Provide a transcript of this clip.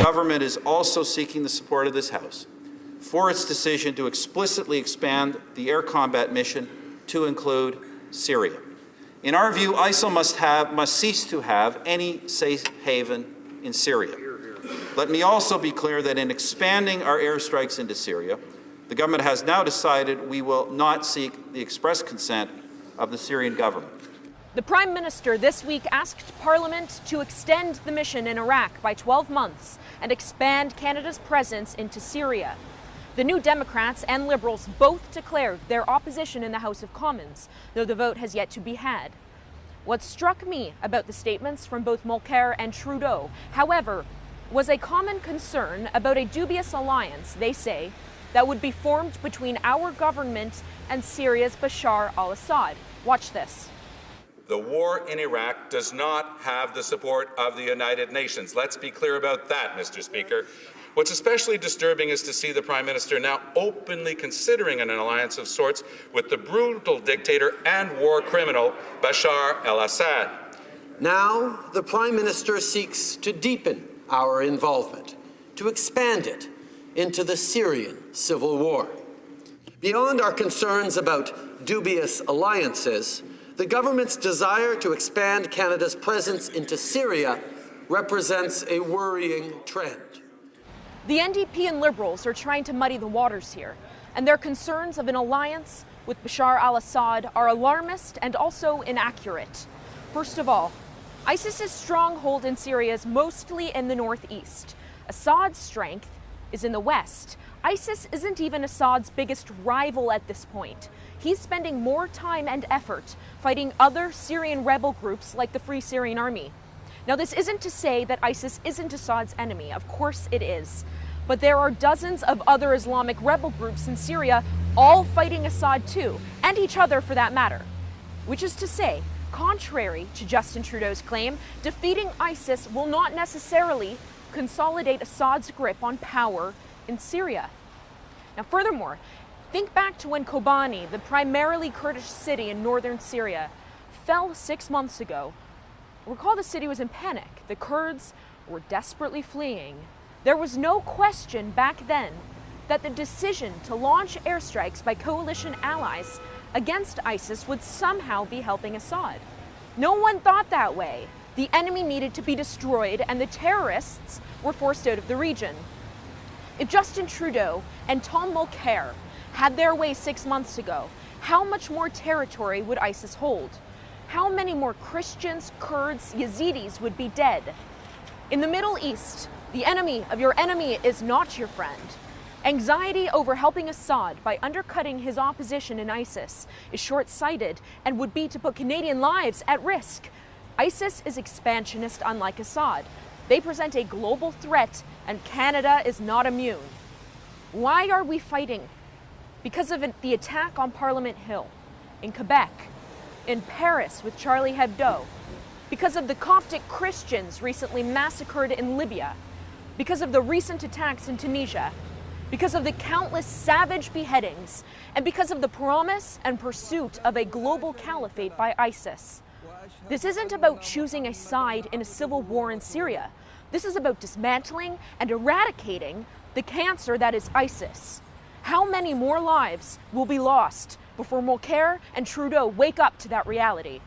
government is also seeking the support of this House for its decision to explicitly expand the air combat mission to include Syria. In our view, ISIL must cease to have any safe haven in Syria. Let me also be clear that in expanding our airstrikes into Syria, the government has now decided we will not seek the express consent of the Syrian government. The Prime Minister this week asked Parliament to extend the mission in Iraq by 12 months and expand Canada's presence into Syria. The New Democrats and Liberals both declared their opposition in the House of Commons, though the vote has yet to be had. What struck me about the statements from both Mulcair and Trudeau, however, was a common concern about a dubious alliance, they say, that would be formed between our government and Syria's Bashar al-Assad. Watch this. The war in Iraq does not have the support of the United Nations. Let's be clear about that, Mr. Speaker. What's especially disturbing is to see the Prime Minister now openly considering an alliance of sorts with the brutal dictator and war criminal Bashar al-Assad. Now, the Prime Minister seeks to deepen our involvement, to expand it into the Syrian civil war. Beyond our concerns about dubious alliances, the government's desire to expand Canada's presence into Syria represents a worrying trend. The NDP and Liberals are trying to muddy the waters here, and their concerns of an alliance with Bashar al-Assad are alarmist and also inaccurate. First of all, ISIS's stronghold in Syria is mostly in the northeast. Assad's strength is in the west. ISIS isn't even Assad's biggest rival at this point. He's spending more time and effort fighting other Syrian rebel groups like the Free Syrian Army. Now, this isn't to say that ISIS isn't Assad's enemy. Of course it is. But there are dozens of other Islamic rebel groups in Syria all fighting Assad too, and each other for that matter. Which is to say, contrary to Justin Trudeau's claim, defeating ISIS will not necessarily consolidate Assad's grip on power in Syria. Now, furthermore, think back to when Kobani, the primarily Kurdish city in northern Syria, fell 6 months ago. Recall the city was in panic. The Kurds were desperately fleeing. There was no question back then that the decision to launch airstrikes by coalition allies against ISIS would somehow be helping Assad. No one thought that way. The enemy needed to be destroyed and the terrorists were forced out of the region. If Justin Trudeau and Tom Mulcair had their way 6 months ago, how much more territory would ISIS hold? How many more Christians, Kurds, Yazidis would be dead? In the Middle East, the enemy of your enemy is not your friend. Anxiety over helping Assad by undercutting his opposition in ISIS is short-sighted and would be to put Canadian lives at risk. ISIS is expansionist, unlike Assad. They present a global threat, and Canada is not immune. Why are we fighting? Because of the attack on Parliament Hill, in Quebec, in Paris with Charlie Hebdo, because of the Coptic Christians recently massacred in Libya, because of the recent attacks in Tunisia, because of the countless savage beheadings, and because of the promise and pursuit of a global caliphate by ISIS. This isn't about choosing a side in a civil war in Syria. This is about dismantling and eradicating the cancer that is ISIS. How many more lives will be lost before Mulcair and Trudeau wake up to that reality?